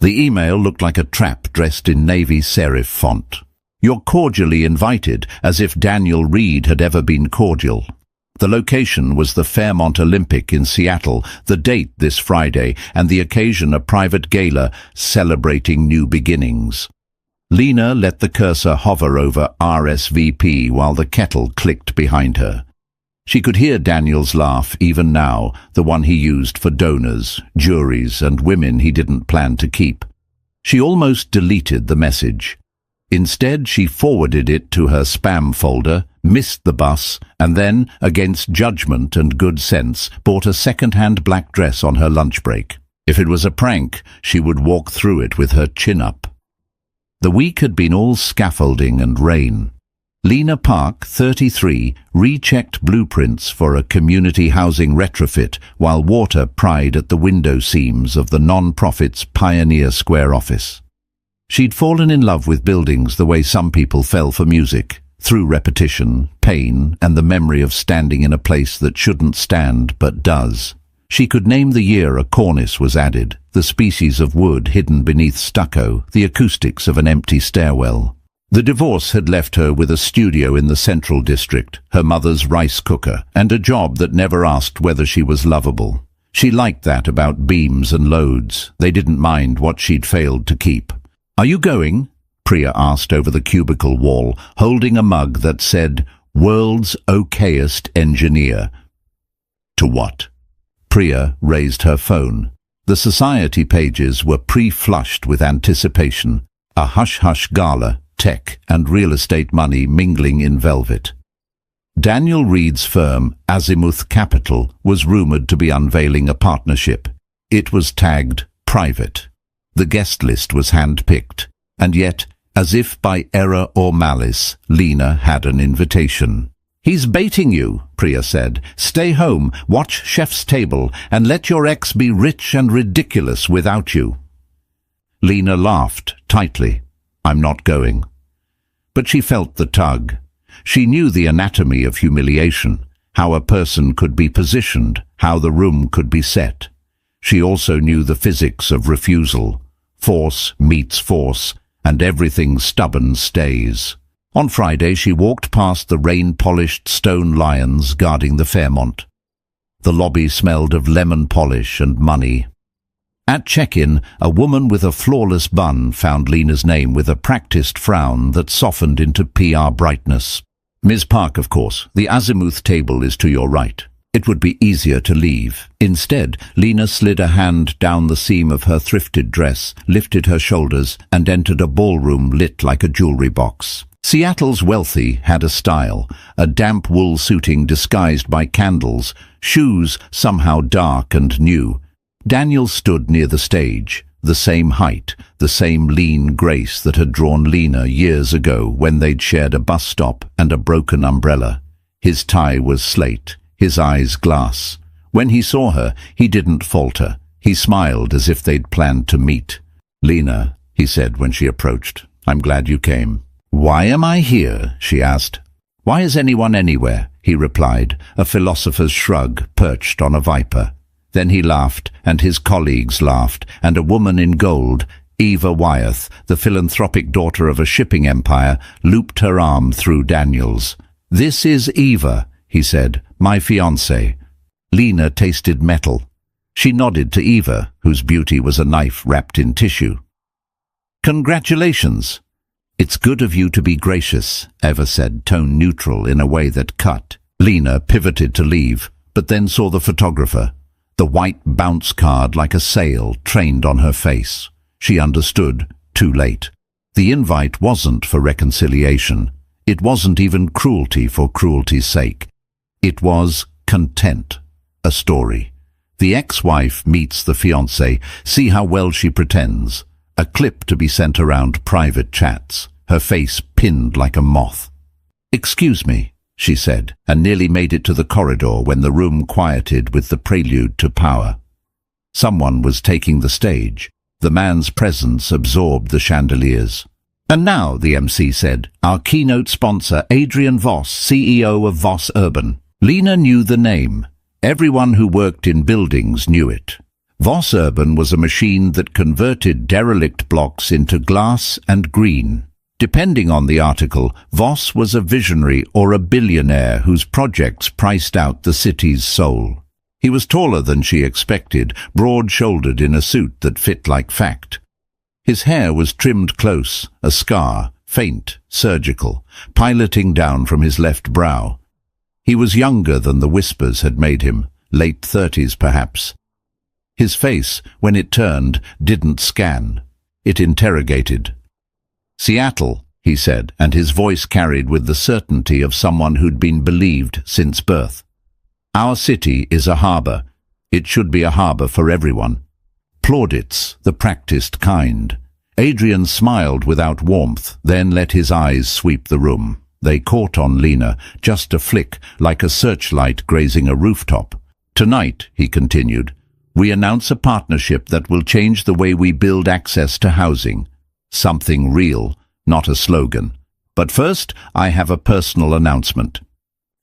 The email looked like a trap dressed in navy serif font. "You're cordially invited," as if Daniel Reed had ever been cordial. The location was the Fairmont Olympic in Seattle, the date this Friday, and the occasion a private gala celebrating new beginnings. Lena let the cursor hover over RSVP while the kettle clicked behind her. She could hear Daniel's laugh even now, the one he used for donors, juries, and women he didn't plan to keep. She almost deleted the message. Instead, she forwarded it to her spam folder, missed the bus, and then, against judgment and good sense, bought a second-hand black dress on her lunch break. If it was a prank, she would walk through it with her chin up. The week had been all scaffolding and rain. Lena Park, 33, rechecked blueprints for a community housing retrofit while water pried at the window seams of the non-profit's Pioneer Square office. She'd fallen in love with buildings the way some people fell for music, through repetition, pain, and the memory of standing in a place that shouldn't stand but does. She could name the year a cornice was added, the species of wood hidden beneath stucco, the acoustics of an empty stairwell. The divorce had left her with a studio in the Central District, her mother's rice cooker, and a job that never asked whether she was lovable. She liked that about beams and loads. They didn't mind what she'd failed to keep. "Are you going?" Priya asked over the cubicle wall, holding a mug that said, "World's okayest engineer." "To what?" Priya raised her phone. The society pages were pre-flushed with anticipation, a hush-hush gala, tech and real estate money mingling in velvet. Daniel Reed's firm, Azimuth Capital, was rumored to be unveiling a partnership. It was tagged private. The guest list was hand-picked, and yet, as if by error or malice, Lena had an invitation. "He's baiting you," Priya said. "Stay home, watch Chef's Table, and let your ex be rich and ridiculous without you." Lena laughed tightly. "I'm not going." But she felt the tug. She knew the anatomy of humiliation, how a person could be positioned, how the room could be set. She also knew the physics of refusal. Force meets force, and everything stubborn stays. On Friday, she walked past the rain-polished stone lions guarding the Fairmont. The lobby smelled of lemon polish and money. At check-in, a woman with a flawless bun found Lena's name with a practiced frown that softened into PR brightness. "Ms. Park, of course. The Azimuth table is to your right. It would be easier to leave." Instead, Lena slid a hand down the seam of her thrifted dress, lifted her shoulders, and entered a ballroom lit like a jewelry box. Seattle's wealthy had a style, a damp wool suiting disguised by candles, shoes somehow dark and new. Daniel stood near the stage, the same height, the same lean grace that had drawn Lena years ago when they'd shared a bus stop and a broken umbrella. His tie was slate, his eyes glass. When he saw her, he didn't falter. He smiled as if they'd planned to meet. "Lena," he said when she approached, "I'm glad you came." "Why am I here?" she asked. "Why is anyone anywhere?" he replied, a philosopher's shrug perched on a viper. Then he laughed, and his colleagues laughed, and a woman in gold, Eva Wyeth, the philanthropic daughter of a shipping empire, looped her arm through Daniel's. "This is Eva," he said, "my fiancée." Lena tasted metal. She nodded to Eva, whose beauty was a knife wrapped in tissue. "Congratulations." "It's good of you to be gracious," Eva said, tone neutral in a way that cut. Lena pivoted to leave, but then saw the photographer. The white bounce card like a sail trained on her face. She understood, too late. The invite wasn't for reconciliation. It wasn't even cruelty for cruelty's sake. It was content, a story. The ex-wife meets the fiancé, see how well she pretends. A clip to be sent around private chats, her face pinned like a moth. "Excuse me," she said, and nearly made it to the corridor when the room quieted with the prelude to power. Someone was taking the stage. The man's presence absorbed the chandeliers. "And now," the MC said, "our keynote sponsor, Adrian Voss, CEO of Voss Urban." Lena knew the name. Everyone who worked in buildings knew it. Voss Urban was a machine that converted derelict blocks into glass and green. Depending on the article, Voss was a visionary or a billionaire whose projects priced out the city's soul. He was taller than she expected, broad-shouldered in a suit that fit like fact. His hair was trimmed close, a scar, faint, surgical, piloting down from his left brow. He was younger than the whispers had made him, late 30s perhaps. His face, when it turned, didn't scan. It interrogated. "Seattle," he said, and his voice carried with the certainty of someone who'd been believed since birth. "Our city is a harbour. It should be a harbour for everyone. Plaudits, the practiced kind." Adrian smiled without warmth, then let his eyes sweep the room. They caught on Lena, just a flick, like a searchlight grazing a rooftop. "Tonight," he continued, "we announce a partnership that will change the way we build access to housing. Something real, not a slogan. But first, I have a personal announcement."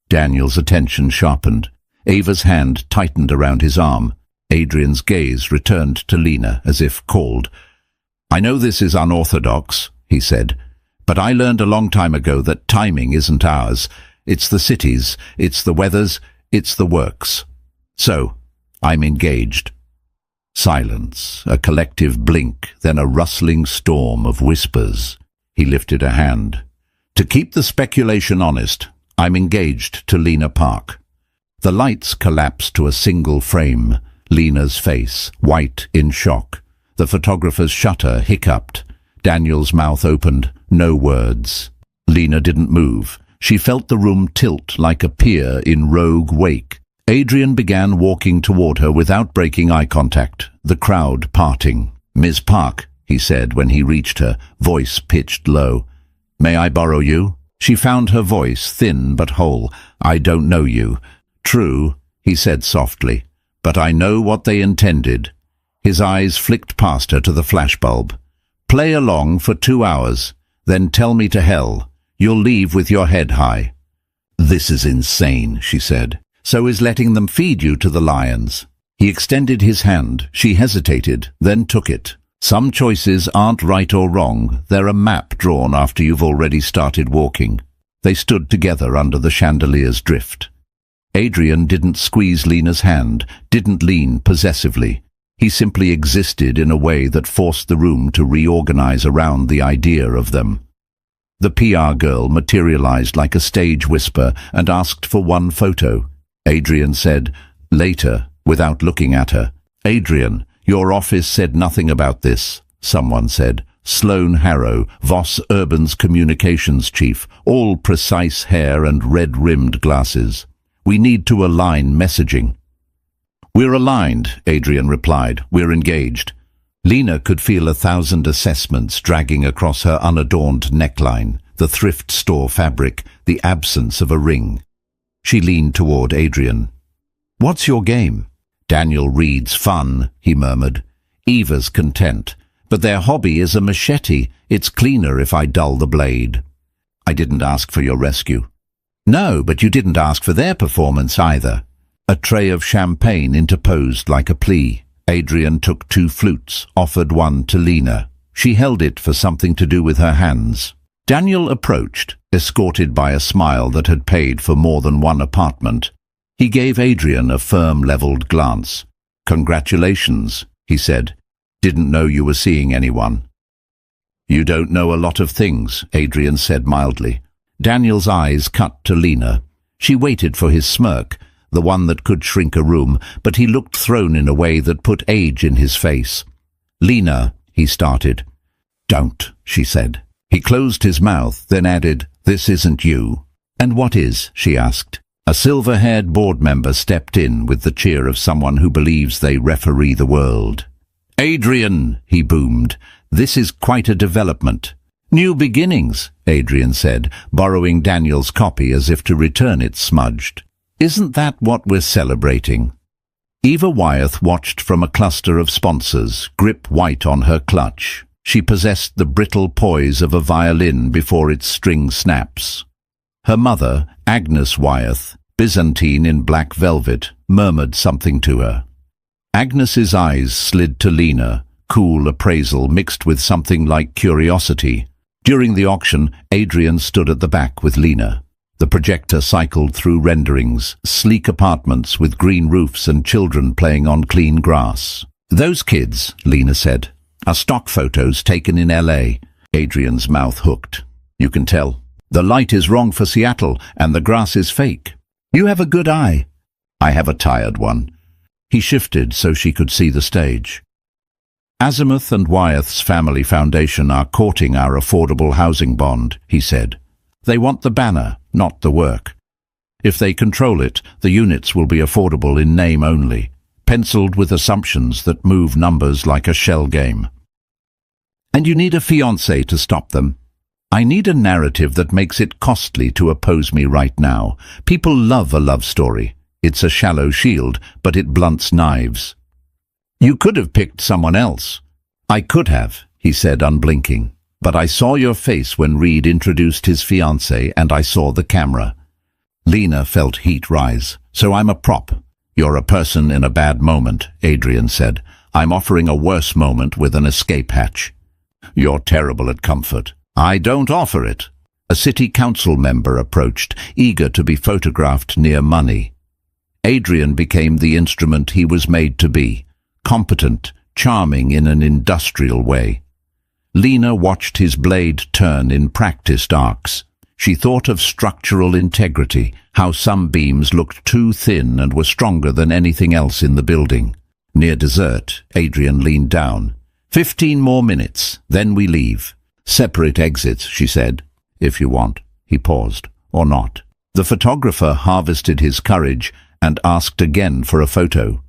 Daniel's attention sharpened. Ava's hand tightened around his arm. Adrian's gaze returned to Lena, as if called. "I know this is unorthodox," he said, "but I learned a long time ago that timing isn't ours. It's the city's, it's the weather's, it's the work's. So, I'm engaged." Silence, a collective blink, then a rustling storm of whispers. He lifted a hand. "To keep the speculation honest, I'm engaged to Lena Park." The lights collapsed to a single frame, Lena's face, white in shock. The photographer's shutter hiccuped. Daniel's mouth opened, no words. Lena didn't move. She felt the room tilt like a pier in rogue wake. Adrian began walking toward her without breaking eye contact, the crowd parting. "Miss Park," he said when he reached her, voice pitched low. "May I borrow you?" She found her voice thin but whole. "I don't know you." "True," he said softly, "but I know what they intended." His eyes flicked past her to the flashbulb. "Play along for 2 hours, then tell me to hell. You'll leave with your head high." "This is insane," she said. "So is letting them feed you to the lions." He extended his hand. She hesitated, then took it. "Some choices aren't right or wrong. They're a map drawn after you've already started walking." They stood together under the chandelier's drift. Adrian didn't squeeze Lena's hand, didn't lean possessively. He simply existed in a way that forced the room to reorganize around the idea of them. The PR girl materialized like a stage whisper and asked for one photo. Adrian said, "Later," without looking at her. "Adrian, your office said nothing about this," someone said. Sloan Harrow, Voss Urban's communications chief, all precise hair and red-rimmed glasses. "We need to align messaging." "We're aligned," Adrian replied. "We're engaged." Lena could feel 1,000 assessments dragging across her unadorned neckline, the thrift store fabric, the absence of a ring. She leaned toward Adrian. "What's your game?" "Daniel Reed's fun," he murmured. "Eva's content. But their hobby is a machete. It's cleaner if I dull the blade." "I didn't ask for your rescue." "No, but you didn't ask for their performance either." A tray of champagne interposed like a plea. Adrian took 2 flutes, offered one to Lena. She held it for something to do with her hands. Daniel approached, escorted by a smile that had paid for more than one apartment. He gave Adrian a firm, leveled glance. "Congratulations," he said. "Didn't know you were seeing anyone." "You don't know a lot of things," Adrian said mildly. Daniel's eyes cut to Lena. She waited for his smirk, the one that could shrink a room, but he looked thrown in a way that put age in his face. "Lena," he started. "Don't," she said. He closed his mouth, then added, "This isn't you." "And what is?" she asked. A silver-haired board member stepped in with the cheer of someone who believes they referee the world. "Adrian," he boomed, "this is quite a development." "New beginnings," Adrian said, borrowing Daniel's copy as if to return it smudged. "Isn't that what we're celebrating?" Eva Wyeth watched from a cluster of sponsors, grip white on her clutch. She possessed the brittle poise of a violin before its string snaps. Her mother, Agnes Wyeth, Byzantine in black velvet, murmured something to her. Agnes's eyes slid to Lena, cool appraisal mixed with something like curiosity. During the auction, Adrian stood at the back with Lena. The projector cycled through renderings, sleek apartments with green roofs and children playing on clean grass. "Those kids," Lena said, "are stock photos taken in LA. Adrian's mouth hooked. "You can tell. The light is wrong for Seattle, and the grass is fake. You have a good eye." "I have a tired one." He shifted so she could see the stage. "Azimuth and Wyeth's family foundation are courting our affordable housing bond," he said. "They want the banner, not the work. If they control it, the units will be affordable in name only, penciled with assumptions that move numbers like a shell game. And you need a fiancé to stop them. I need a narrative that makes it costly to oppose me right now. People love a love story. It's a shallow shield, but it blunts knives." "You could have picked someone else." "I could have," he said, unblinking. "But I saw your face when Reed introduced his fiancée, and I saw the camera." Lena felt heat rise. "So I'm a prop." "You're a person in a bad moment," Adrian said. "I'm offering a worse moment with an escape hatch." "You're terrible at comfort." "I don't offer it." A city council member approached, eager to be photographed near money. Adrian became the instrument he was made to be, competent, charming in an industrial way. Lena watched his blade turn in practiced arcs. She thought of structural integrity, how some beams looked too thin and were stronger than anything else in the building. Near dessert, Adrian leaned down. 15 more minutes, then we leave. Separate exits, she said. If you want. He paused. Or not. The photographer harvested his courage and asked again for a photo.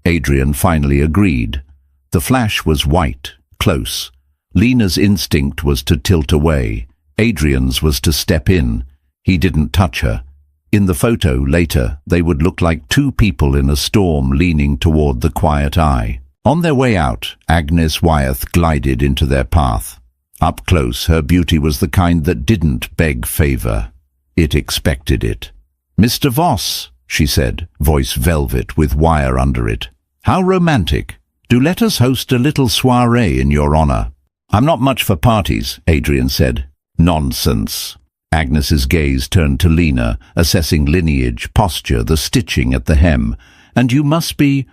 Adrian finally agreed. The flash was white, close. Lena's instinct was to tilt away. Adrian's was to step in. He didn't touch her. In the photo later, they would look like two people in a storm leaning toward the quiet eye. On their way out, Agnes Wyeth glided into their path. Up close, her beauty was the kind that didn't beg favor. It expected it. "Mr. Voss," she said, voice velvet with wire under it. "How romantic. Do let us host a little soirée in your honor." "I'm not much for parties," Adrian said. "Nonsense." Agnes's gaze turned to Lena, assessing lineage, posture, the stitching at the hem. "And you must be—"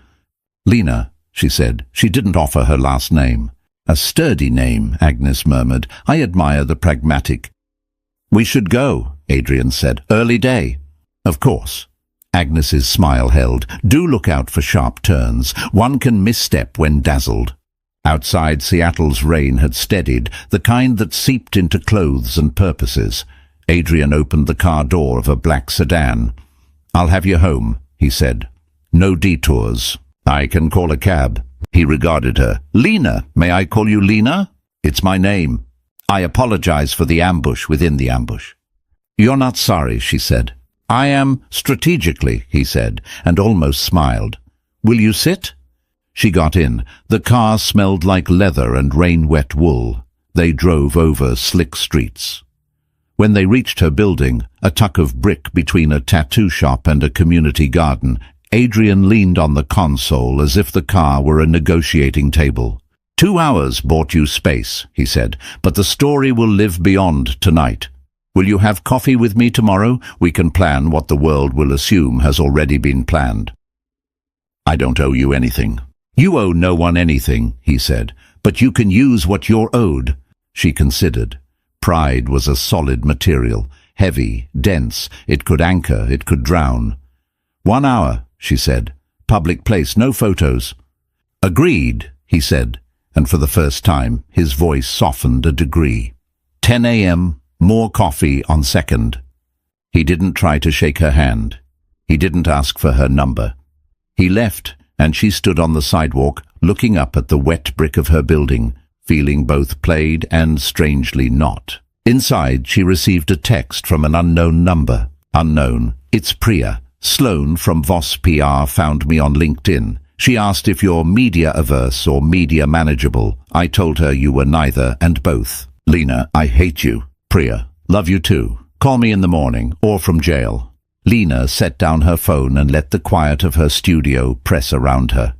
"Lena," she said. She didn't offer her last name. "A sturdy name," Agnes murmured. "I admire the pragmatic." "We should go," Adrian said. "Early day." "Of course." Agnes's smile held. "Do look out for sharp turns. One can misstep when dazzled." Outside, Seattle's rain had steadied, the kind that seeped into clothes and purposes. Adrian opened the car door of a black sedan. "I'll have you home," he said. "No detours. I can call a cab." He regarded her. "Lena, may I call you Lena?" "It's my name. I apologize for the ambush within the ambush." "You're not sorry," she said. "I am strategically," he said, and almost smiled. "Will you sit?" She got in. The car smelled like leather and rain-wet wool. They drove over slick streets. When they reached her building, a tuck of brick between a tattoo shop and a community garden, Adrian leaned on the console as if the car were a negotiating table. 2 hours bought you space," he said, "but the story will live beyond tonight. Will you have coffee with me tomorrow? We can plan what the world will assume has already been planned." "I don't owe you anything." "You owe no one anything," he said, "but you can use what you're owed." She considered. Pride was a solid material, heavy, dense. It could anchor, it could drown. 1 hour, she said. "Public place, no photos." "Agreed," he said, and for the first time his voice softened a degree. 10 a.m., more coffee on second. He didn't try to shake her hand. He didn't ask for her number. He left, and she stood on the sidewalk, looking up at the wet brick of her building, feeling both played and strangely not. Inside, she received a text from an unknown number. Unknown. "It's Priya. Sloan from Voss PR found me on LinkedIn. She asked if you're media-averse or media-manageable. I told her you were neither and both. Lena, I hate you. Priya, love you too. Call me in the morning, or from jail." Lena set down her phone and let the quiet of her studio press around her.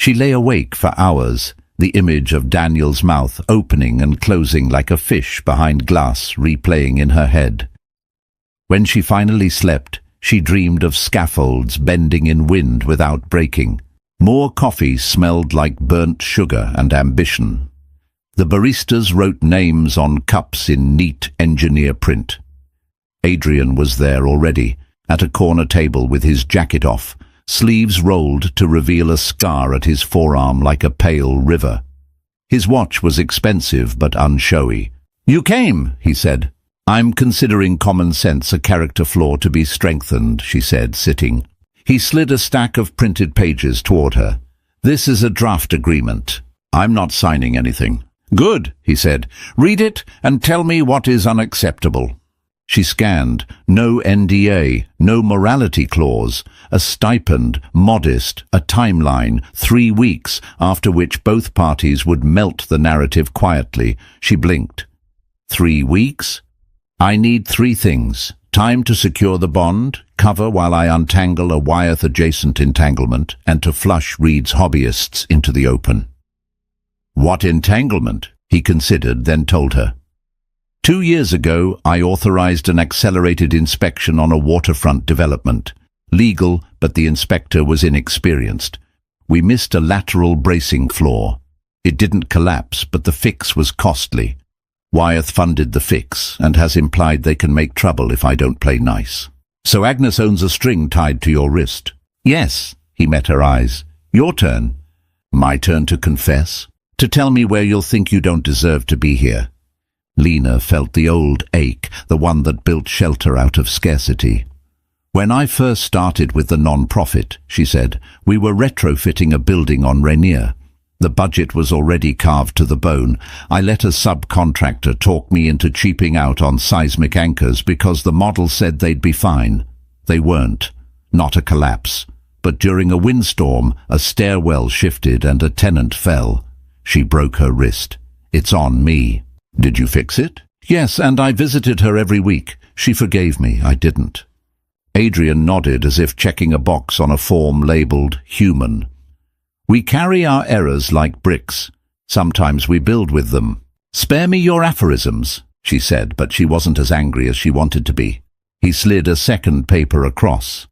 She lay awake for hours, the image of Daniel's mouth opening and closing like a fish behind glass replaying in her head. When she finally slept, she dreamed of scaffolds bending in wind without breaking. More coffee smelled like burnt sugar and ambition. The baristas wrote names on cups in neat engineer print. Adrian was there already, at a corner table with his jacket off, sleeves rolled to reveal a scar at his forearm like a pale river. His watch was expensive but unshowy. "You came," he said. "I'm considering common sense a character flaw to be strengthened," she said, sitting. He slid a stack of printed pages toward her. "This is a draft agreement. I'm not signing anything." "Good," he said. "Read it and tell me what is unacceptable." She scanned. No NDA, no morality clause, a stipend, modest, a timeline, 3 weeks, after which both parties would melt the narrative quietly. She blinked. 3 weeks? "I need 3 things. Time to secure the bond, cover while I untangle a Wyeth-adjacent entanglement, and to flush Reed's hobbyists into the open." "What entanglement?" he considered, then told her. 2 years ago, I authorized an accelerated inspection on a waterfront development. Legal, but the inspector was inexperienced. We missed a lateral bracing flaw. It didn't collapse, but the fix was costly. Wyeth funded the fix, and has implied they can make trouble if I don't play nice. "So Agnes owns a string tied to your wrist?" "Yes," he met her eyes. "Your turn." "My turn to confess? To tell me where you'll think you don't deserve to be here?" Lena felt the old ache, the one that built shelter out of scarcity. "When I first started with the non-profit," she said, "we were retrofitting a building on Rainier. The budget was already carved to the bone. I let a subcontractor talk me into cheaping out on seismic anchors because the model said they'd be fine. They weren't. Not a collapse. But during a windstorm, a stairwell shifted and a tenant fell. She broke her wrist. It's on me." "Did you fix it?" "Yes, and I visited her every week. She forgave me. I didn't." Adrian nodded as if checking a box on a form labeled human. "We carry our errors like bricks. Sometimes we build with them." "Spare me your aphorisms," she said, but she wasn't as angry as she wanted to be. He slid a second paper across.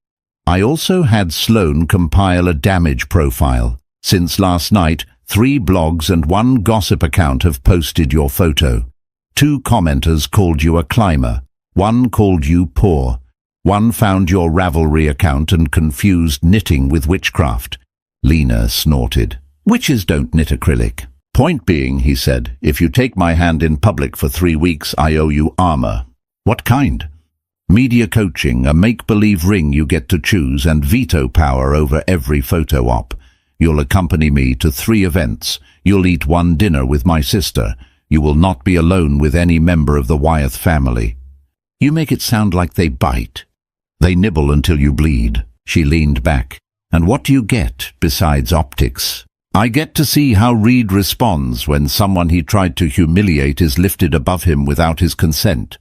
"I also had Sloan compile a damage profile. Since last night, 3 blogs and 1 gossip account have posted your photo. 2 commenters called you a climber. 1 called you poor. 1 found your Ravelry account and confused knitting with witchcraft." Lena snorted. "Witches don't knit acrylic." "Point being," he said, "if you take my hand in public for 3 weeks, I owe you armor." "What kind?" "Media coaching, a make-believe ring you get to choose, and veto power over every photo op. You'll accompany me to 3 events. You'll eat 1 dinner with my sister. You will not be alone with any member of the Wyeth family." "You make it sound like they bite." "They nibble until you bleed." She leaned back. "And what do you get besides optics?" "I get to see how Reed responds when someone he tried to humiliate is lifted above him without his consent."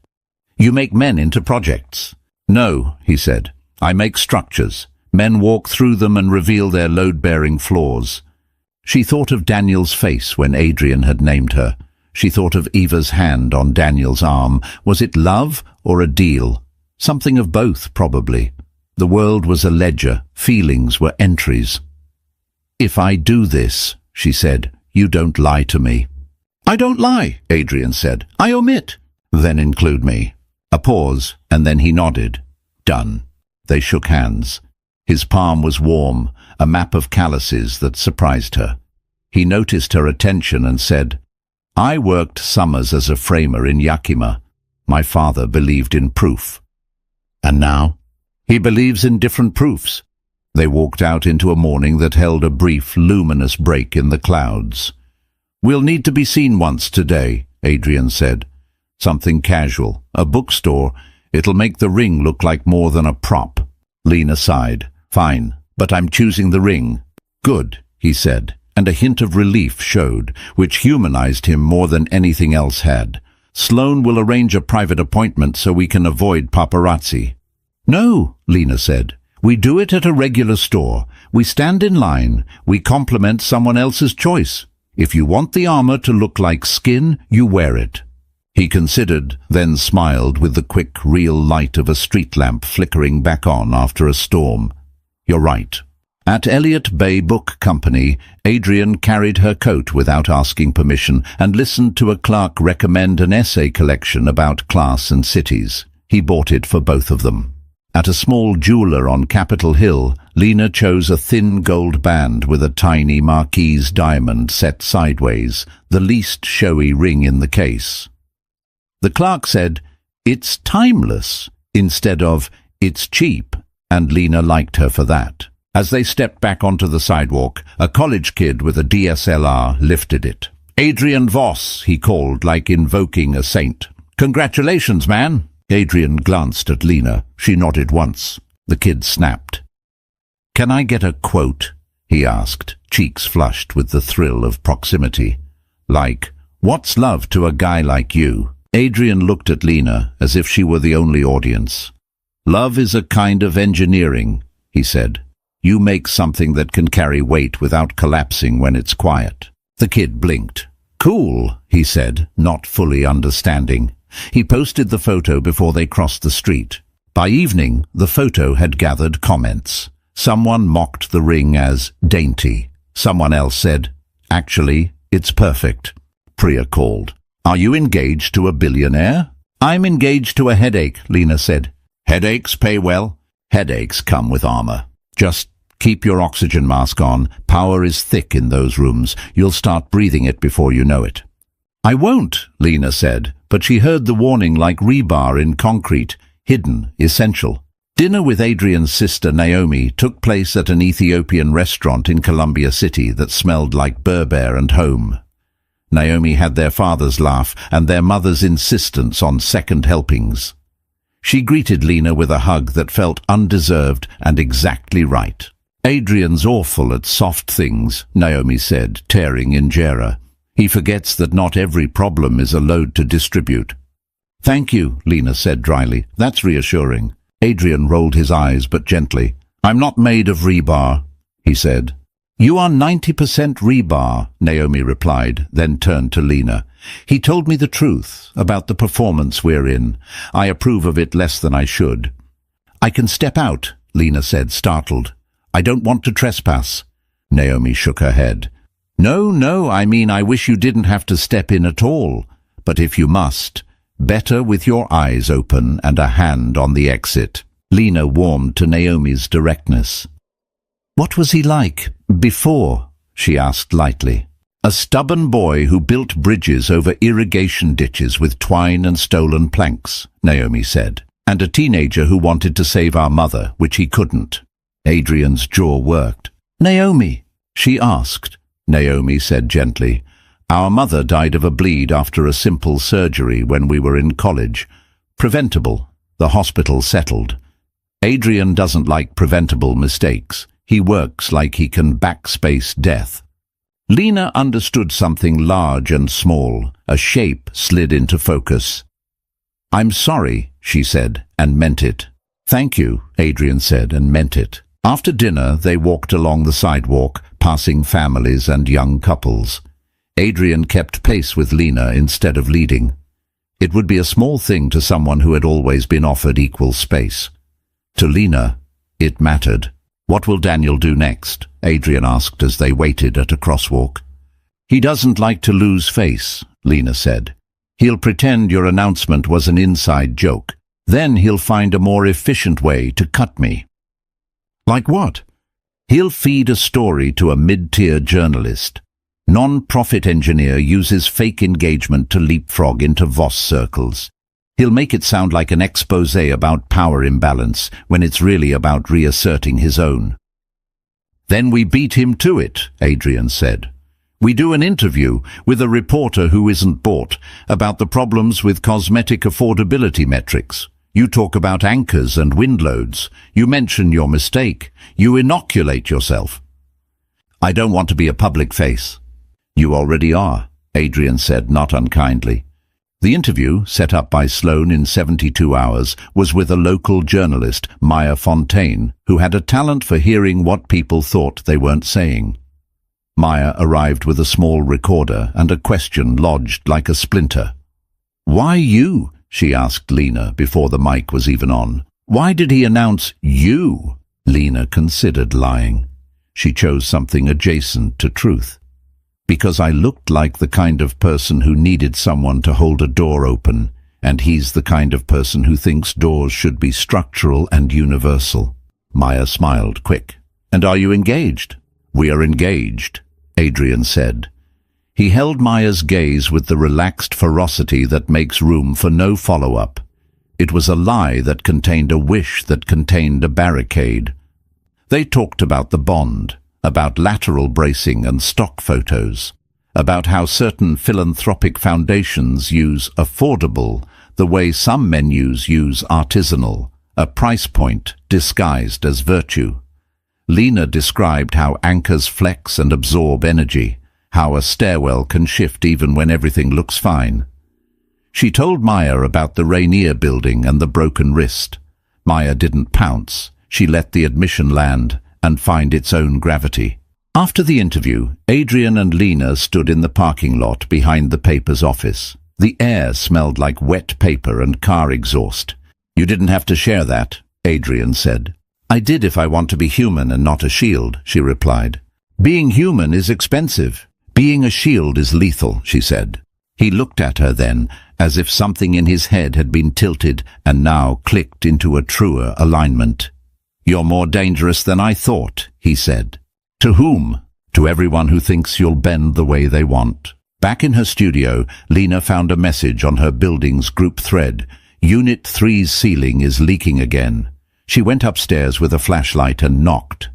"You make men into projects." "No," he said. "I make structures. Men walk through them and reveal their load-bearing flaws." She thought of Daniel's face when Adrian had named her. She thought of Eva's hand on Daniel's arm. Was it love or a deal? Something of both, probably. The world was a ledger. Feelings were entries. "If I do this," she said, "you don't lie to me." "I don't lie," Adrian said. "I omit." "Then include me." A pause, and then he nodded. "Done." They shook hands. His palm was warm, a map of calluses that surprised her. He noticed her attention and said, "I worked summers as a framer in Yakima. My father believed in proof." "And now?" "He believes in different proofs." They walked out into a morning that held a brief, luminous break in the clouds. "We'll need to be seen once today," Adrian said. "Something casual, a bookstore. It'll make the ring look like more than a prop." Lena sighed. "Fine, but I'm choosing the ring." "Good," he said, and a hint of relief showed, which humanized him more than anything else had. "Sloan will arrange a private appointment so we can avoid paparazzi." "No," Lena said. We do it at a regular store. We stand in line. We compliment someone else's choice. If you want the armor to look like skin, you wear it." He considered, then smiled with the quick, real light of a street lamp flickering back on after a storm. "You're right." At Elliott Bay Book Company, Adrian carried her coat without asking permission and listened to a clerk recommend an essay collection about class and cities. He bought it for both of them. At a small jeweler on Capitol Hill, Lena chose a thin gold band with a tiny marquise diamond set sideways, the least showy ring in the case. The clerk said, "It's timeless," instead of "It's cheap," and Lena liked her for that. As they stepped back onto the sidewalk, a college kid with a DSLR lifted it. "Adrian Voss," he called, like invoking a saint. "Congratulations, man." Adrian glanced at Lena. She nodded once. The kid snapped. "Can I get a quote?" he asked, cheeks flushed with the thrill of proximity. Like, "What's love to a guy like you?" Adrian looked at Lena as if she were the only audience. "Love is a kind of engineering," he said. "You make something that can carry weight without collapsing when it's quiet." The kid blinked. "Cool," he said, not fully understanding. He posted the photo before they crossed the street. By evening, the photo had gathered comments. Someone mocked the ring as dainty. Someone else said, "Actually, it's perfect." Priya called. "Are you engaged to a billionaire?" "I'm engaged to a headache," Lena said. "Headaches pay well?" "Headaches come with armor. Just keep your oxygen mask on. Power is thick in those rooms. You'll start breathing it before you know it." "I won't," Lena said, but she heard the warning like rebar in concrete, hidden, essential. Dinner with Adrian's sister Naomi took place at an Ethiopian restaurant in Columbia City that smelled like Berber and home. Naomi had their father's laugh and their mother's insistence on second helpings. She greeted Lena with a hug that felt undeserved and exactly right. "Adrian's awful at soft things," Naomi said, tearing injera. "He forgets that not every problem is a load to distribute." "Thank you," Lena said dryly. "That's reassuring." Adrian rolled his eyes, but gently. "I'm not made of rebar," he said. "You are 90% rebar," Naomi replied, then turned to Lena. "He told me the truth about the performance we're in. I approve of it less than I should." "I can step out," Lena said, startled. "I don't want to trespass." Naomi shook her head. No, I mean I wish you didn't have to step in at all. But if you must, better with your eyes open and a hand on the exit." Lena warmed to Naomi's directness. "What was he like before?" she asked lightly. "A stubborn boy who built bridges over irrigation ditches with twine and stolen planks," Naomi said. "And a teenager who wanted to save our mother, which he couldn't." Adrian's jaw worked. "Naomi?" she asked. Naomi said gently, "Our mother died of a bleed after a simple surgery when we were in college. Preventable. The hospital settled. Adrian doesn't like preventable mistakes. He works like he can backspace death." Lena understood something large and small. A shape slid into focus. "I'm sorry," she said, and meant it. "Thank you," Adrian said, and meant it. After dinner, they walked along the sidewalk, passing families and young couples. Adrian kept pace with Lena instead of leading. It would be a small thing to someone who had always been offered equal space. To Lena, it mattered. "What will Daniel do next?" Adrian asked as they waited at a crosswalk. "He doesn't like to lose face," Lena said. "He'll pretend your announcement was an inside joke. Then he'll find a more efficient way to cut me." "Like what?" "He'll feed a story to a mid-tier journalist. Non-profit engineer uses fake engagement to leapfrog into Voss circles. He'll make it sound like an exposé about power imbalance when it's really about reasserting his own." "Then we beat him to it," Adrian said. "We do an interview with a reporter who isn't bought about the problems with cosmetic affordability metrics. You talk about anchors and wind loads. You mention your mistake. You inoculate yourself." "I don't want to be a public face." "You already are," Adrian said, not unkindly. The interview, set up by Sloane in 72 hours, was with a local journalist, Maya Fontaine, who had a talent for hearing what people thought they weren't saying. Maya arrived with a small recorder and a question lodged like a splinter. "Why you?" she asked Lena before the mic was even on. "Why did he announce you?" Lena considered lying. She chose something adjacent to truth. "Because I looked like the kind of person who needed someone to hold a door open, and he's the kind of person who thinks doors should be structural and universal." Maya smiled quick. "And are you engaged?" "We are engaged," Adrian said. He held Maya's gaze with the relaxed ferocity that makes room for no follow-up. It was a lie that contained a wish that contained a barricade. They talked about the bond, about lateral bracing and stock photos, about how certain philanthropic foundations use affordable the way some menus use artisanal, a price point disguised as virtue. Lena described how anchors flex and absorb energy, how a stairwell can shift even when everything looks fine. She told Maya about the Rainier building and the broken wrist. Maya didn't pounce. She let the admission land and find its own gravity. After the interview, Adrian and Lena stood in the parking lot behind the paper's office. The air smelled like wet paper and car exhaust. "You didn't have to share that," Adrian said. "I did if I want to be human and not a shield," she replied. "Being human is expensive. Being a shield is lethal," she said. He looked at her then, as if something in his head had been tilted and now clicked into a truer alignment. "You're more dangerous than I thought," he said. "To whom?" "To everyone who thinks you'll bend the way they want." Back in her studio, Lena found a message on her building's group thread. "Unit 3's ceiling is leaking again." She went upstairs with a flashlight and knocked.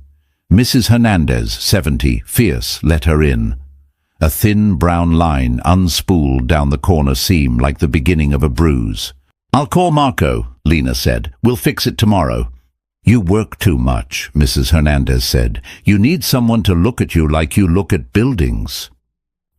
Mrs. Hernandez, 70, fierce, let her in. A thin brown line unspooled down the corner seam like the beginning of a bruise. "I'll call Marco," Lena said. "We'll fix it tomorrow." "You work too much," Mrs. Hernandez said. "You need someone to look at you like you look at buildings."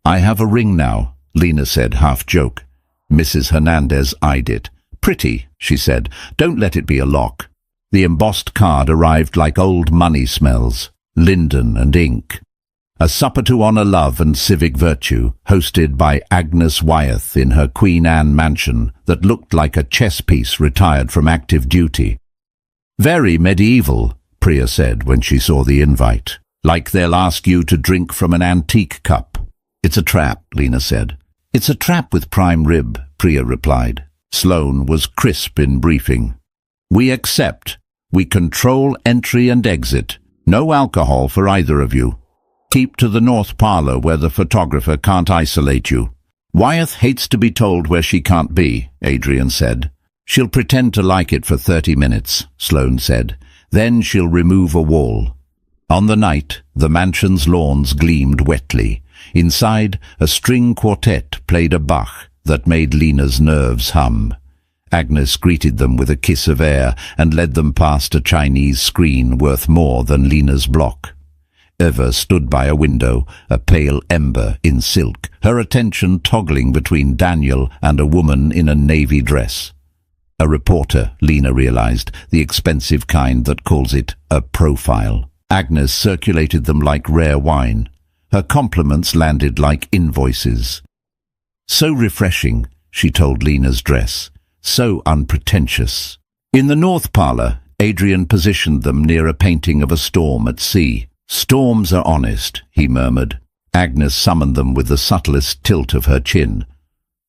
"I have a ring now," Lena said, half-joke. Mrs. Hernandez eyed it. "Pretty," she said. "Don't let it be a lock." The embossed card arrived like old money smells, linden and ink. A supper to honour love and civic virtue, hosted by Agnes Wyeth in her Queen Anne mansion that looked like a chess piece retired from active duty. "Very medieval," Priya said when she saw the invite. "Like they'll ask you to drink from an antique cup." "It's a trap," Lena said. "It's a trap with prime rib," Priya replied. Sloane was crisp in briefing. "We accept. We control entry and exit. No alcohol for either of you. Keep to the north parlour where the photographer can't isolate you." "Wyeth hates to be told where she can't be," Adrian said. "She'll pretend to like it for 30 minutes, Sloane said. "Then she'll remove a wall." On the night, the mansion's lawns gleamed wetly. Inside, a string quartet played a Bach that made Lena's nerves hum. Agnes greeted them with a kiss of air and led them past a Chinese screen worth more than Lena's block. Eva stood by a window, a pale ember in silk, her attention toggling between Daniel and a woman in a navy dress. A reporter, Lena realized, the expensive kind that calls it a profile. Agnes circulated them like rare wine. Her compliments landed like invoices. "So refreshing," she told Lena's dress. "So unpretentious." In the north parlour, Adrian positioned them near a painting of a storm at sea. "Storms are honest," he murmured. Agnes summoned them with the subtlest tilt of her chin.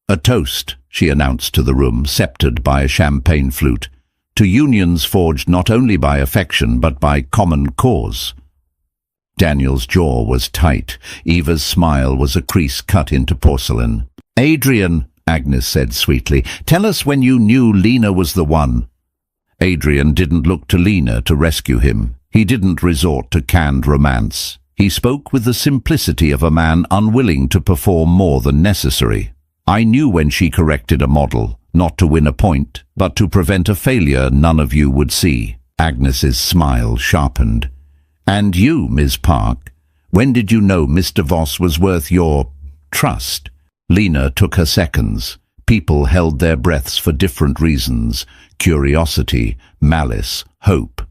"A toast," she announced to the room, sceptred by a champagne flute, "to unions forged not only by affection but by common cause." Daniel's jaw was tight. Eva's smile was a crease cut into porcelain. "Adrian," Agnes said sweetly, "tell us when you knew Lena was the one." Adrian didn't look to Lena to rescue him. He didn't resort to canned romance. He spoke with the simplicity of a man unwilling to perform more than necessary. "I knew when she corrected a model, not to win a point, but to prevent a failure none of you would see." Agnes's smile sharpened. "And you, Ms. Park, when did you know Mr. Voss was worth your trust?" Lena took her seconds. People held their breaths for different reasons: curiosity, malice, hope.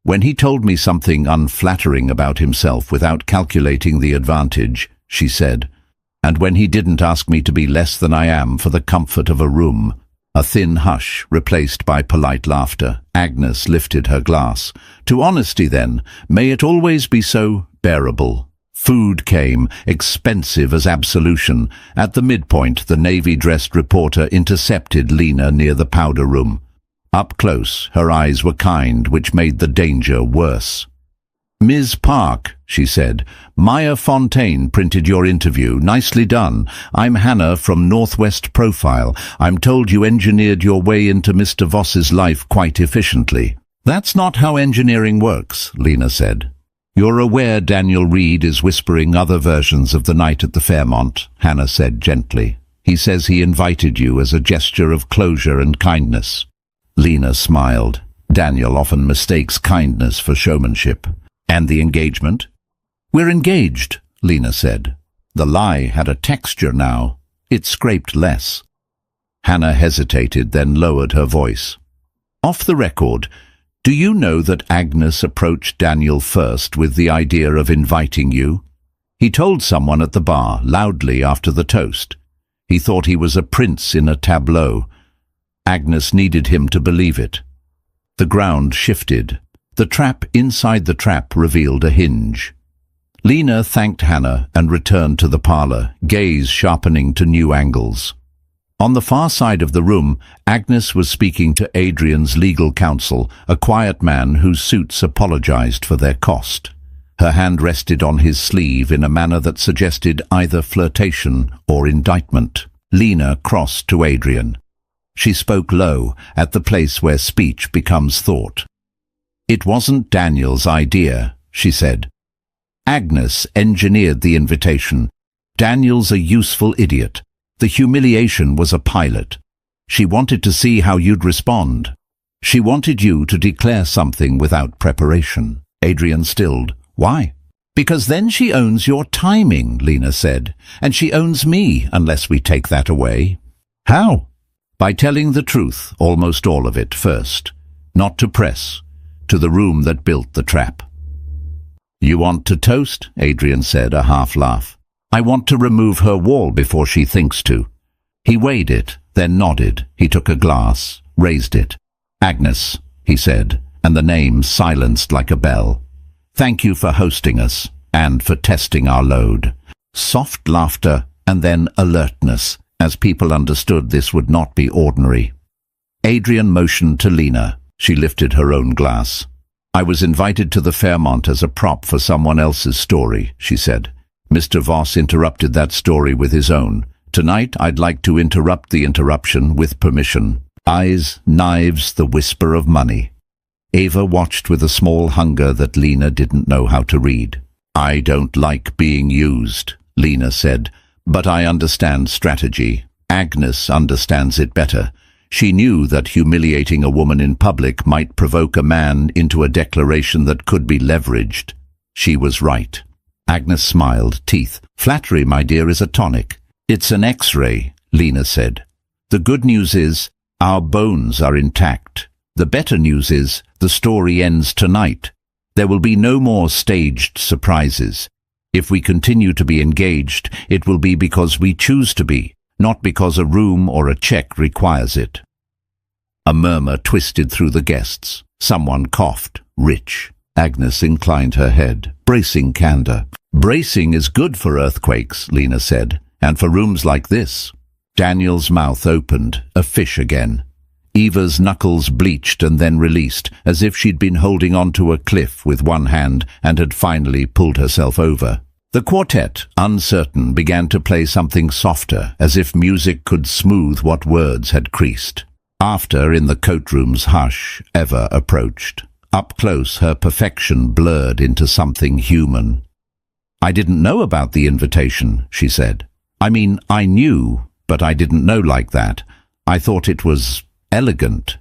When he told me something unflattering about himself without calculating the advantage, she said, and when he didn't ask me to be less than I am for the comfort of a room. A thin hush replaced by polite laughter. Agnes lifted her glass. To honesty, then, may it always be so bearable. Food came, expensive as absolution. At the midpoint, the navy-dressed reporter intercepted Lena near the powder room. Up close, her eyes were kind, which made the danger worse. "Ms. Park," she said, "Maya Fontaine printed your interview. Nicely done. I'm Hannah from Northwest Profile. I'm told you engineered your way into Mr. Voss's life quite efficiently." "That's not how engineering works," Lena said. "You're aware Daniel Reed is whispering other versions of the night at the Fairmont," Hannah said gently. "He says he invited you as a gesture of closure and kindness." Lena smiled. Daniel often mistakes kindness for showmanship. "And the engagement?" "We're engaged," Lena said. The lie had a texture now. It scraped less. Hannah hesitated, then lowered her voice. "Off the record, do you know that Agnes approached Daniel first with the idea of inviting you? He told someone at the bar, loudly after the toast. He thought he was a prince in a tableau. Agnes needed him to believe it." The ground shifted. The trap inside the trap revealed a hinge. Lena thanked Hannah and returned to the parlor, gaze sharpening to new angles. On the far side of the room, Agnes was speaking to Adrian's legal counsel, a quiet man whose suits apologized for their cost. Her hand rested on his sleeve in a manner that suggested either flirtation or indictment. Lena crossed to Adrian. She spoke low, at the place where speech becomes thought. "It wasn't Daniel's idea," she said. "Agnes engineered the invitation. Daniel's a useful idiot. The humiliation was a pilot. She wanted to see how you'd respond. She wanted you to declare something without preparation." Adrian stilled. "Why?" "Because then she owns your timing," Lena said, "and she owns me unless we take that away." "How?" "By telling the truth, almost all of it, first. Not to press. To the room that built the trap." "You want to toast?" Adrian said, a half laugh. "I want to remove her wall before she thinks to." He weighed it, then nodded. He took a glass, raised it. "Agnes," he said, and the name silenced like a bell. "Thank you for hosting us, and for testing our load." Soft laughter, and then alertness, as people understood this would not be ordinary. Adrian motioned to Lena. She lifted her own glass. "I was invited to the Fairmont as a prop for someone else's story," she said. "Mr. Voss interrupted that story with his own. Tonight I'd like to interrupt the interruption with permission." Eyes, knives, the whisper of money. Ava watched with a small hunger that Lena didn't know how to read. "I don't like being used," Lena said, "but I understand strategy. Agnes understands it better. She knew that humiliating a woman in public might provoke a man into a declaration that could be leveraged. She was right." Agnes smiled, teeth. "Flattery, my dear, is a tonic." "It's an X-ray," Lena said. "The good news is, our bones are intact. The better news is, the story ends tonight. There will be no more staged surprises. If we continue to be engaged, it will be because we choose to be, not because a room or a check requires it." A murmur twisted through the guests. Someone coughed. Rich. Agnes inclined her head, bracing candor. "Bracing is good for earthquakes," Lena said, "and for rooms like this." Daniel's mouth opened, a fish again. Eva's knuckles bleached and then released, as if she'd been holding onto a cliff with one hand and had finally pulled herself over. The quartet, uncertain, began to play something softer, as if music could smooth what words had creased. After, in the coatroom's hush, Eva approached. Up close, her perfection blurred into something human. "I didn't know about the invitation," she said. "I mean, I knew, but I didn't know like that. I thought it was elegant."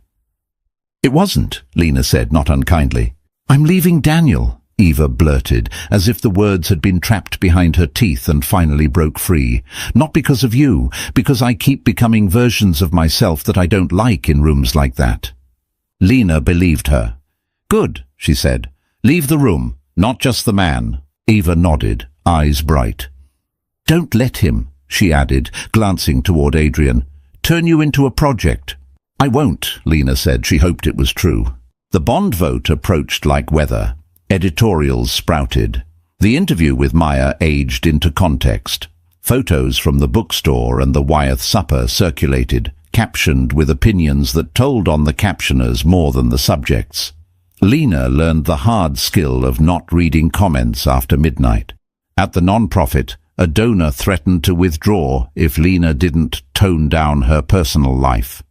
"It wasn't," Lena said, not unkindly. "I'm leaving Daniel. Eva blurted, as if the words had been trapped behind her teeth and finally broke free. Not because of you, because I keep becoming versions of myself that I don't like in rooms like that. Lena believed her. Good, she said. Leave the room, not just the man. Eva nodded, eyes bright. Don't let him, she added, glancing toward Adrian. Turn you into a project. I won't, Lena said. She hoped it was true. The Bond vote approached like weather. Editorials sprouted. The interview with Maya aged into context. Photos from the bookstore and the Wyeth supper circulated, captioned with opinions that told on the captioners more than the subjects. Lena learned the hard skill of not reading comments after midnight. At the non-profit, a donor threatened to withdraw if Lena didn't tone down her personal life.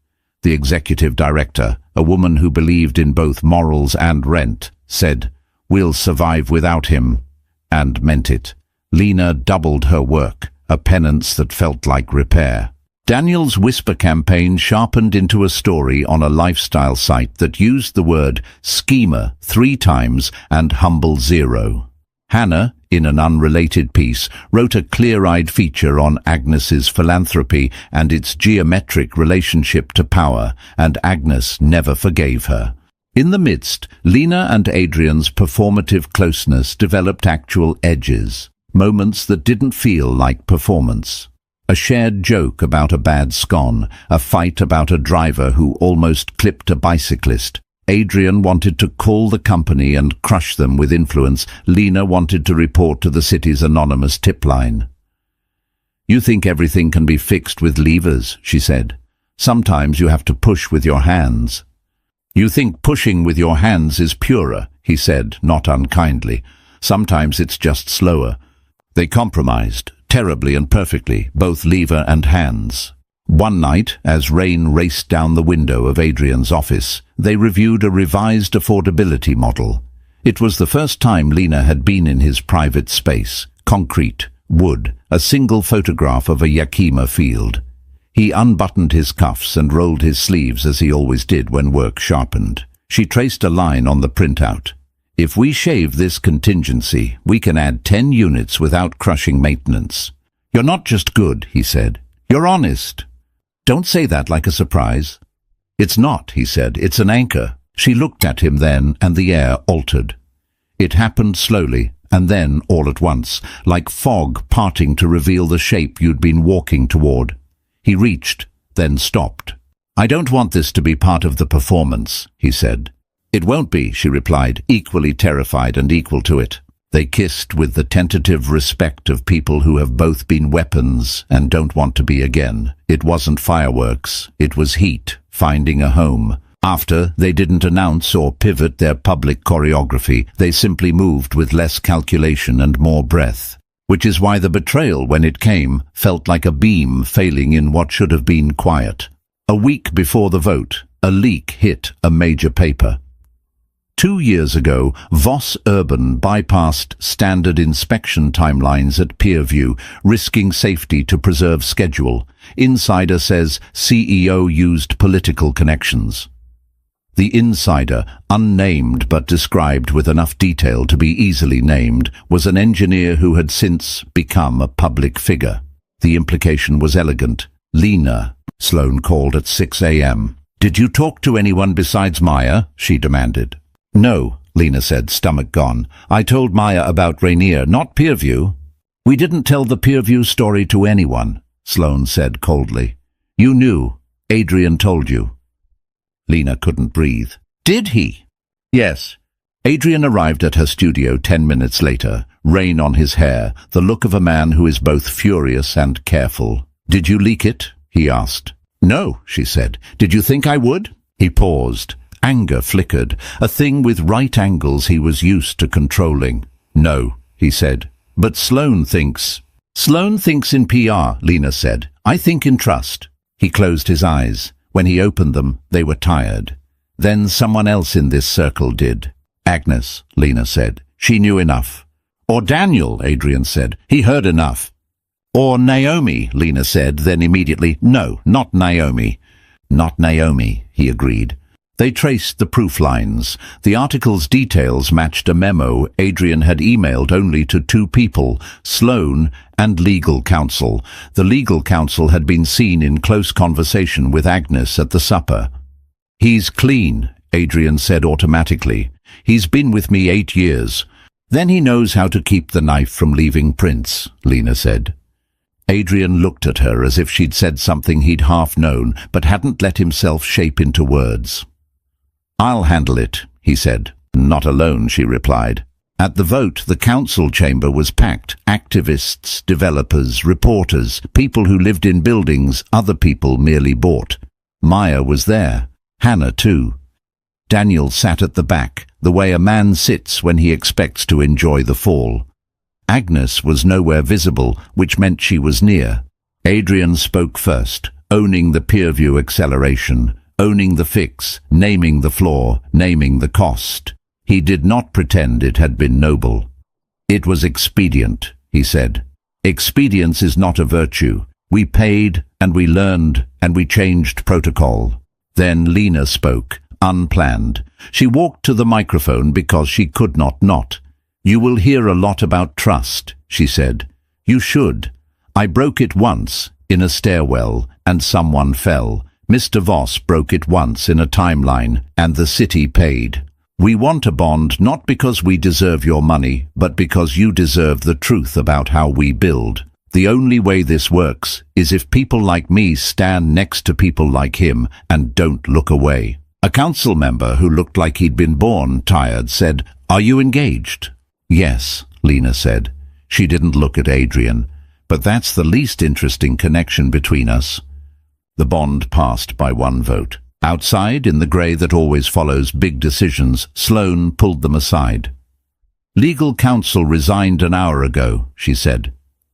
The executive director, a woman who believed in both morals and rent, said, "We'll survive without him," and meant it. Lena doubled her work, a penance that felt like repair. Daniel's Whisper campaign sharpened into a story on a lifestyle site that used the word schemer 3 times and humble 0. Hannah, in an unrelated piece, wrote a clear-eyed feature on Agnes's philanthropy and its geometric relationship to power, and Agnes never forgave her. In the midst, Lena and Adrian's performative closeness developed actual edges, moments that didn't feel like performance. A shared joke about a bad scone, a fight about a driver who almost clipped a bicyclist. Adrian wanted to call the company and crush them with influence. Lena wanted to report to the city's anonymous tip line. "You think everything can be fixed with levers," she said. "Sometimes you have to push with your hands." "You think pushing with your hands is purer," he said, not unkindly. "Sometimes it's just slower." They compromised, terribly and perfectly, both lever and hands. One night, as rain raced down the window of Adrian's office, they reviewed a revised affordability model. It was the first time Lena had been in his private space. Concrete, wood, a single photograph of a Yakima field. He unbuttoned his cuffs and rolled his sleeves as he always did when work sharpened. She traced a line on the printout. "If we shave this contingency, we can add 10 units without crushing maintenance." "You're not just good," he said. "You're honest." "Don't say that like a surprise." "It's not," he said. "It's an anchor." She looked at him then, and the air altered. It happened slowly, and then all at once, like fog parting to reveal the shape you'd been walking toward. He reached, then stopped. "I don't want this to be part of the performance," he said. "It won't be," she replied, equally terrified and equal to it. They kissed with the tentative respect of people who have both been weapons and don't want to be again. It wasn't fireworks, it was heat, finding a home. After, they didn't announce or pivot their public choreography. They simply moved with less calculation and more breath. Which is why the betrayal, when it came, felt like a beam failing in what should have been quiet. A week before the vote, a leak hit a major paper. 2 years ago, Voss Urban bypassed standard inspection timelines at Peerview, risking safety to preserve schedule. Insider says CEO used political connections. The insider, unnamed but described with enough detail to be easily named, was an engineer who had since become a public figure. The implication was elegant. "Lena," Sloane called at 6 a.m. "Did you talk to anyone besides Maya?" she demanded. "No," Lena said, stomach gone. "I told Maya about Rainier, not Peerview." "We didn't tell the Peerview story to anyone," Sloane said coldly. "You knew. Adrian told you." Lena couldn't breathe. "Did he?" "Yes." Adrian arrived at her studio 10 minutes later, rain on his hair, the look of a man who is both furious and careful. "Did you leak it?" he asked. "No," she said. "Did you think I would?" He paused. Anger flickered, a thing with right angles he was used to controlling. "No," he said. "But Sloane thinks—" "Sloane thinks in PR," Lena said. "I think in trust." He closed his eyes. When he opened them, they were tired. Then someone else in this circle did. "Agnes," Lena said. "She knew enough." "Or Daniel," Adrian said. "He heard enough." "Or Naomi," Lena said, then immediately, "No, not Naomi." "Not Naomi," he agreed. They traced the proof lines. The article's details matched a memo Adrian had emailed only to two people, Sloane and legal counsel. The legal counsel had been seen in close conversation with Agnes at the supper. "He's clean," Adrian said automatically. "He's been with me 8 years. Then he knows how to keep the knife from leaving prints," Lena said. Adrian looked at her as if she'd said something he'd half known, but hadn't let himself shape into words. "I'll handle it," he said. "Not alone," she replied. At the vote, the council chamber was packed. Activists, developers, reporters, people who lived in buildings other people merely bought. Maya was there. Hannah too. Daniel sat at the back, the way a man sits when he expects to enjoy the fall. Agnes was nowhere visible, which meant she was near. Adrian spoke first, owning the peer view acceleration, owning the fix, naming the flaw, naming the cost. He did not pretend it had been noble. "It was expedient," he said. "Expedience is not a virtue. We paid, and we learned, and we changed protocol." Then Lena spoke, unplanned. She walked to the microphone because she could not. "You will hear a lot about trust," she said. "You should. I broke it once, in a stairwell, and someone fell. Mr. Voss broke it once in a timeline, and the city paid. We want a bond not because we deserve your money, but because you deserve the truth about how we build. The only way this works is if people like me stand next to people like him and don't look away." A council member who looked like he'd been born tired said, "Are you engaged?" "Yes," Lena said. She didn't look at Adrian. "But that's the least interesting connection between us." The bond passed by one vote. Outside, in the grey that always follows big decisions, Sloane pulled them aside. "Legal counsel resigned an hour ago," she said.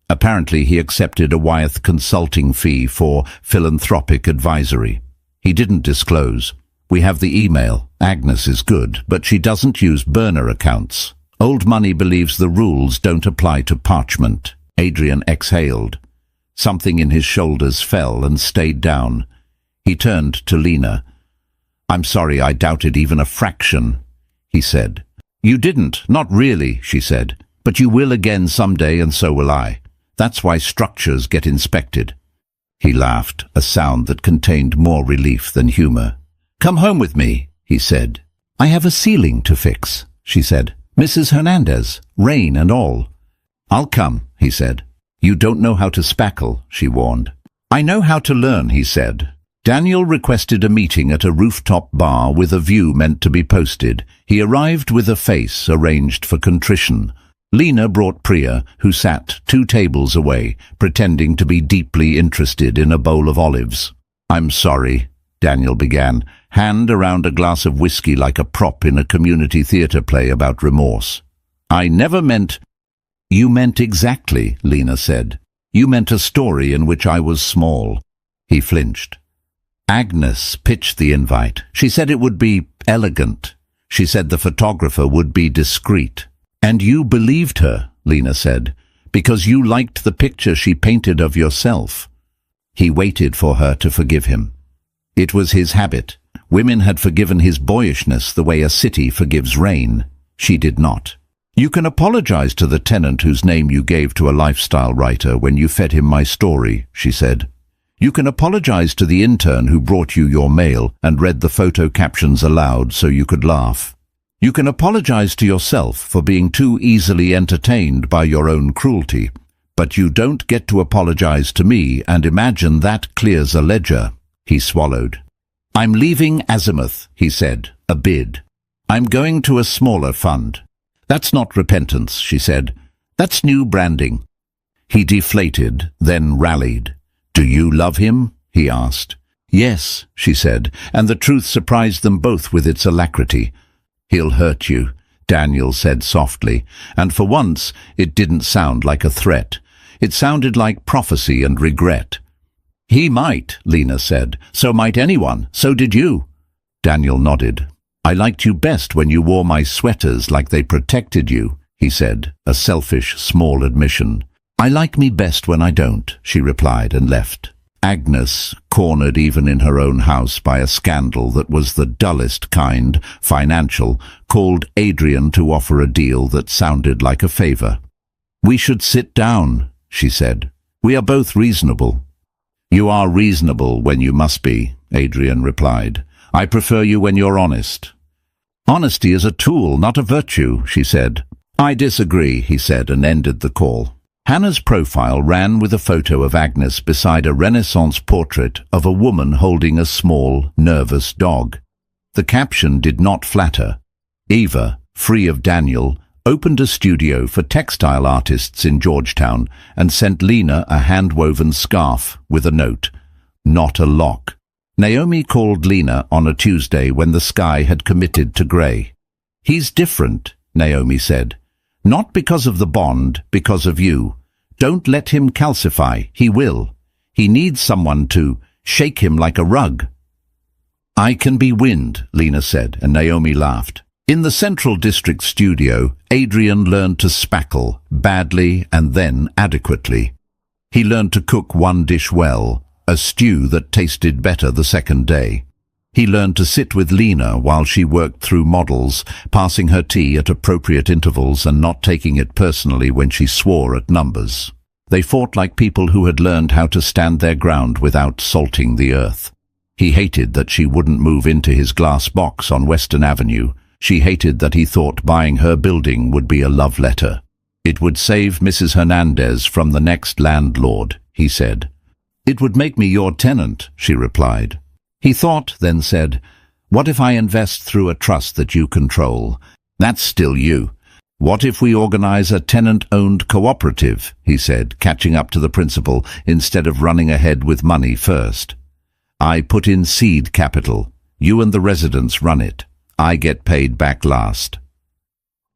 Apparently he accepted a Wyeth consulting fee for philanthropic advisory. He didn't disclose. "We have the email. Agnes is good, but she doesn't use burner accounts. Old money believes the rules don't apply to parchment." Adrian exhaled. Something in his shoulders fell and stayed down. He turned to Lena. "I'm sorry I doubted even a fraction," he said. "You didn't, not really," she said. "But you will again someday, and so will I. That's why structures get inspected." He laughed, a sound that contained more relief than humor. "Come home with me," he said. "I have a ceiling to fix," she said. "Mrs. Hernandez, rain and all." "I'll come," he said. "You don't know how to spackle," she warned. "I know how to learn," he said. Daniel requested a meeting at a rooftop bar with a view meant to be posted. He arrived with a face arranged for contrition. Lena brought Priya, who sat 2 tables away, pretending to be deeply interested in a bowl of olives. "I'm sorry," Daniel began, hand around a glass of whiskey like a prop in a community theatre play about remorse. "I never meant—" "You meant exactly," Lena said. "You meant a story in which I was small." He flinched. "Agnes pitched the invite. She said it would be elegant. She said the photographer would be discreet. And you believed her," Lena said, "because you liked the picture she painted of yourself." He waited for her to forgive him. It was his habit. Women had forgiven his boyishness the way a city forgives rain. She did not. "You can apologize to the tenant whose name you gave to a lifestyle writer when you fed him my story," she said. "You can apologize to the intern who brought you your mail and read the photo captions aloud so you could laugh. You can apologize to yourself for being too easily entertained by your own cruelty. But you don't get to apologize to me and imagine that clears a ledger." He swallowed. "I'm leaving Azimuth," he said, a bid. "I'm going to a smaller fund." "That's not repentance," she said. "That's new branding." He deflated, then rallied. "Do you love him?" he asked. "Yes," she said, and the truth surprised them both with its alacrity. "He'll hurt you," Daniel said softly, and for once it didn't sound like a threat. It sounded like prophecy and regret. "He might," Lena said. "So might anyone. So did you." Daniel nodded. "I liked you best when you wore my sweaters like they protected you," he said, a selfish, small admission. "I like me best when I don't," she replied and left. Agnes, cornered even in her own house by a scandal that was the dullest kind, financial, called Adrian to offer a deal that sounded like a favor. "We should sit down," she said. "We are both reasonable." "You are reasonable when you must be," Adrian replied. "I prefer you when you're honest." "Honesty is a tool, not a virtue," she said. "I disagree," he said, and ended the call. Hannah's profile ran with a photo of Agnes beside a Renaissance portrait of a woman holding a small, nervous dog. The caption did not flatter. Eva, free of Daniel, opened a studio for textile artists in Georgetown and sent Lena a hand-woven scarf with a note, "Not a lock." Naomi called Lena on a Tuesday when the sky had committed to grey. "He's different," Naomi said. "Not because of the bond, because of you. Don't let him calcify. He will. He needs someone to shake him like a rug." "I can be wind," Lena said, and Naomi laughed. In the Central District studio, Adrian learned to spackle, badly and then adequately. He learned to cook one dish well, a stew that tasted better the second day. He learned to sit with Lena while she worked through models, passing her tea at appropriate intervals and not taking it personally when she swore at numbers. They fought like people who had learned how to stand their ground without salting the earth. He hated that she wouldn't move into his glass box on Western Avenue. She hated that he thought buying her building would be a love letter. "It would save Mrs. Hernandez from the next landlord," he said. "It would make me your tenant," she replied. He thought, then said, "What if I invest through a trust that you control? That's still you. What if we organize a tenant-owned cooperative?" he said, catching up to the principle instead of running ahead with money first. "I put in seed capital. You and the residents run it. I get paid back last."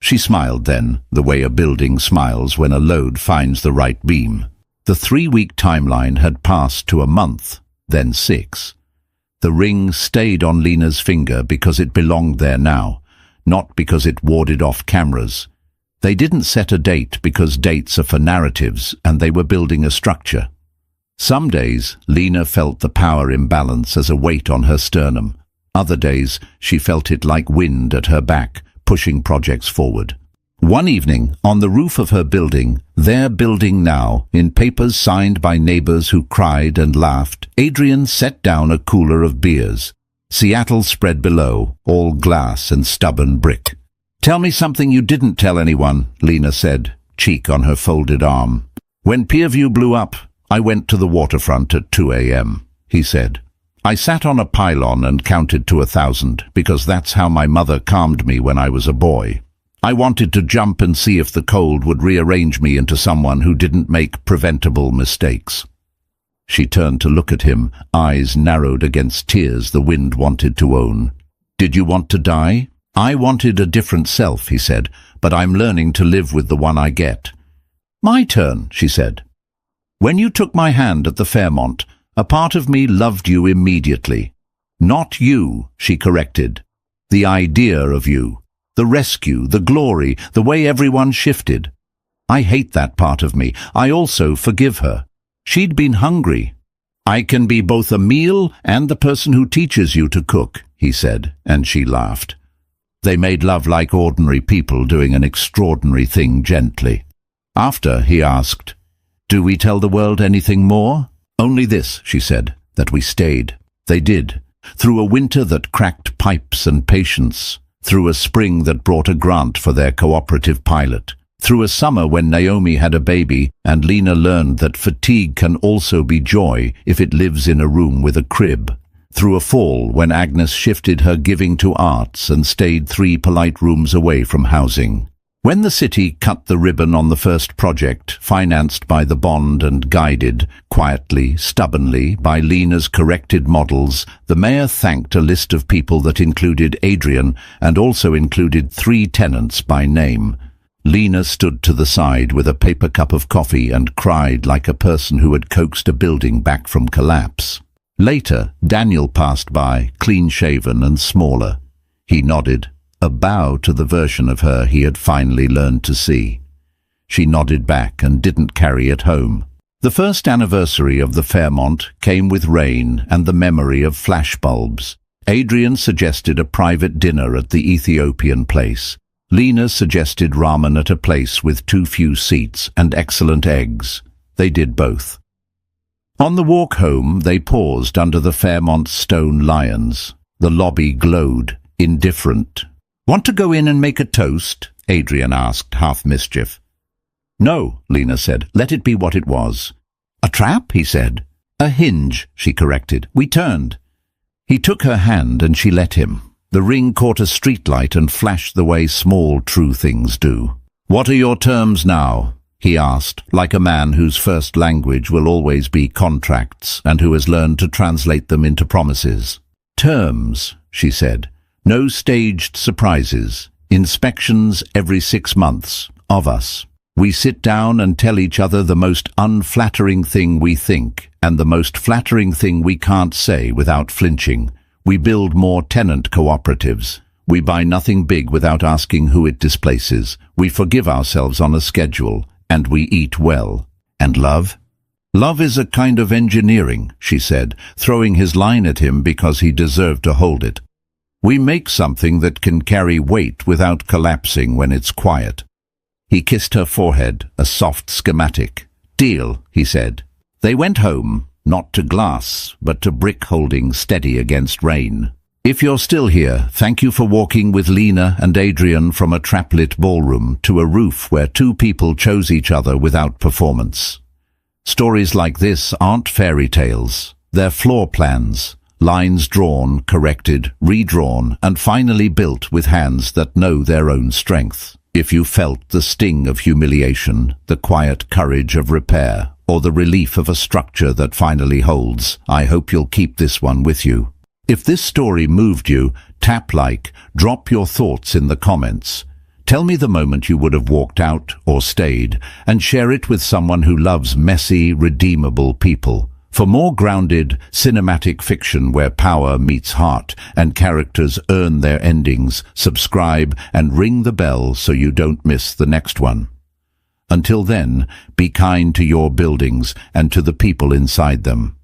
She smiled then, the way a building smiles when a load finds the right beam. The 3-week timeline had passed to a month, then 6. The ring stayed on Lena's finger because it belonged there now, not because it warded off cameras. They didn't set a date because dates are for narratives, and they were building a structure. Some days, Lena felt the power imbalance as a weight on her sternum. Other days, she felt it like wind at her back, pushing projects forward. One evening, on the roof of her building, their building now, in papers signed by neighbors who cried and laughed, Adrian set down a cooler of beers. Seattle spread below, all glass and stubborn brick. "Tell me something you didn't tell anyone," Lena said, cheek on her folded arm. "When Pierview blew up, I went to the waterfront at 2 a.m., he said. I sat on a pylon and counted to 1,000, because that's how my mother calmed me when I was a boy. I wanted to jump and see if the cold would rearrange me into someone who didn't make preventable mistakes." She turned to look at him, eyes narrowed against tears the wind wanted to own. "Did you want to die?" "I wanted a different self," he said, "but I'm learning to live with the one I get." "My turn," she said. "When you took my hand at the Fairmont, a part of me loved you immediately." "Not you," she corrected. "The idea of you. The rescue, the glory, the way everyone shifted. I hate that part of me. I also forgive her. She'd been hungry." "I can be both a meal and the person who teaches you to cook," he said, and she laughed. They made love like ordinary people doing an extraordinary thing gently. After, he asked, "Do we tell the world anything more?" "Only this," she said, "that we stayed." They did. Through a winter that cracked pipes and patience. Through a spring that brought a grant for their cooperative pilot. Through a summer when Naomi had a baby and Lena learned that fatigue can also be joy if it lives in a room with a crib. Through a fall when Agnes shifted her giving to arts and stayed 3 polite rooms away from housing. When the city cut the ribbon on the first project, financed by the bond and guided, quietly, stubbornly, by Lena's corrected models, the mayor thanked a list of people that included Adrian and also included 3 tenants by name. Lena stood to the side with a paper cup of coffee and cried like a person who had coaxed a building back from collapse. Later, Daniel passed by, clean-shaven and smaller. He nodded, a bow to the version of her he had finally learned to see. She nodded back and didn't carry it home. The first anniversary of the Fairmont came with rain and the memory of flashbulbs. Adrian suggested a private dinner at the Ethiopian place. Lena suggested ramen at a place with too few seats and excellent eggs. They did both. On the walk home, they paused under the Fairmont stone lions. The lobby glowed, indifferent. "Want to go in and make a toast?" Adrian asked, half mischief. "No," Lena said. "Let it be what it was." "A trap?" he said. "A hinge," she corrected. "We turned." He took her hand and she let him. The ring caught a streetlight and flashed the way small, true things do. "What are your terms now?" he asked, like a man whose first language will always be contracts and who has learned to translate them into promises. "Terms," she said. "No staged surprises. Inspections every 6 months. Of us. We sit down and tell each other the most unflattering thing we think and the most flattering thing we can't say without flinching. We build more tenant cooperatives. We buy nothing big without asking who it displaces. We forgive ourselves on a schedule, and we eat well. And love? Love is a kind of engineering," she said, throwing his line at him because he deserved to hold it. "We make something that can carry weight without collapsing when it's quiet." He kissed her forehead, a soft schematic. "Deal," he said. They went home. Not to glass, but to brick holding steady against rain. If you're still here, thank you for walking with Lena and Adrian from a traplit ballroom to a roof where 2 people chose each other without performance. Stories like this aren't fairy tales. They're floor plans, lines drawn, corrected, redrawn, and finally built with hands that know their own strength. If you felt the sting of humiliation, the quiet courage of repair, or the relief of a structure that finally holds, I hope you'll keep this one with you. If this story moved you, tap like, drop your thoughts in the comments. Tell me the moment you would have walked out or stayed, and share it with someone who loves messy, redeemable people. For more grounded, cinematic fiction where power meets heart and characters earn their endings, subscribe and ring the bell so you don't miss the next one. Until then, be kind to your buildings and to the people inside them.